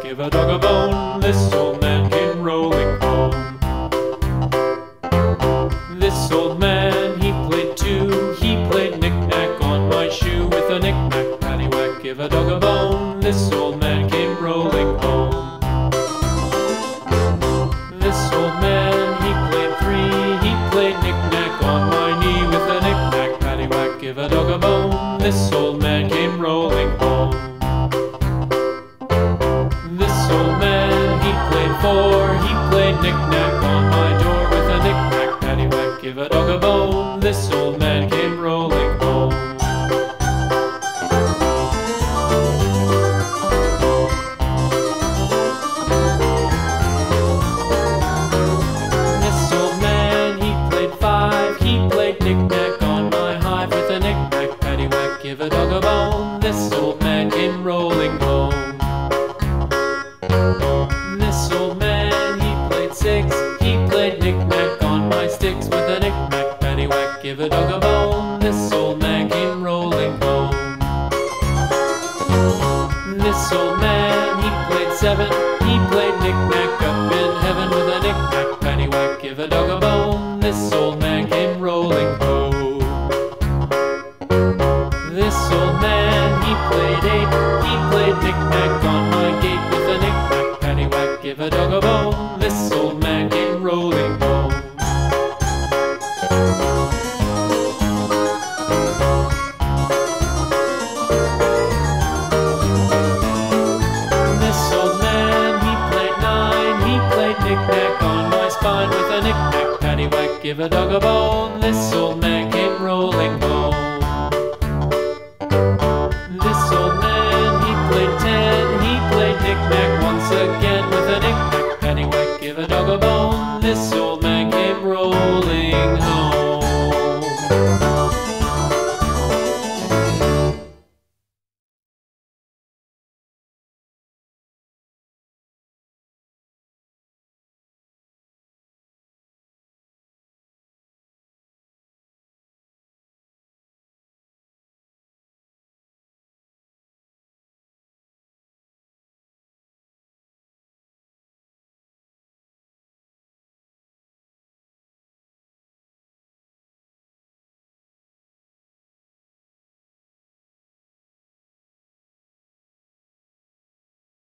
give a dog a bone. This old man came rolling home. This old man, he played too. He played knick-knack on my shoe. With a knick-knack, paddywhack, give a dog a bone. This old man came rolling home. This old man, he played three. He played knick-knack on my knee. With a knick-knack, paddywhack, give a dog a bone. This old man came rolling home. This old man, he played four. He played knick-knack on my door. With a knick-knack, paddywhack, give a dog a bone. This old man came rolling home. This old man, he played five. He played knick-knack on my hive. With a knick-knack, paddywhack, give a dog a bone. This old man came rolling home. This old man, he played six. He played knick-knack on my sticks. With a knick-knack, paddywhack, give a dog a bone. This old man came rolling home. This old man, he played seven. He played knick-knack up in heaven. With a knick-knack, paddywhack, give a dog a bone. This old man came rolling home. This old man, he played eight. He played knick-knack on my gate. With a knick-knack, paddywhack, give a dog a bone. This old man came rolling home. This old man, he played nine. He played knick-knack on my spine. With a knick-knack, paddywhack, give a dog a bone. This old man came rolling home. This old man, he played ten. He played knick-knack once again.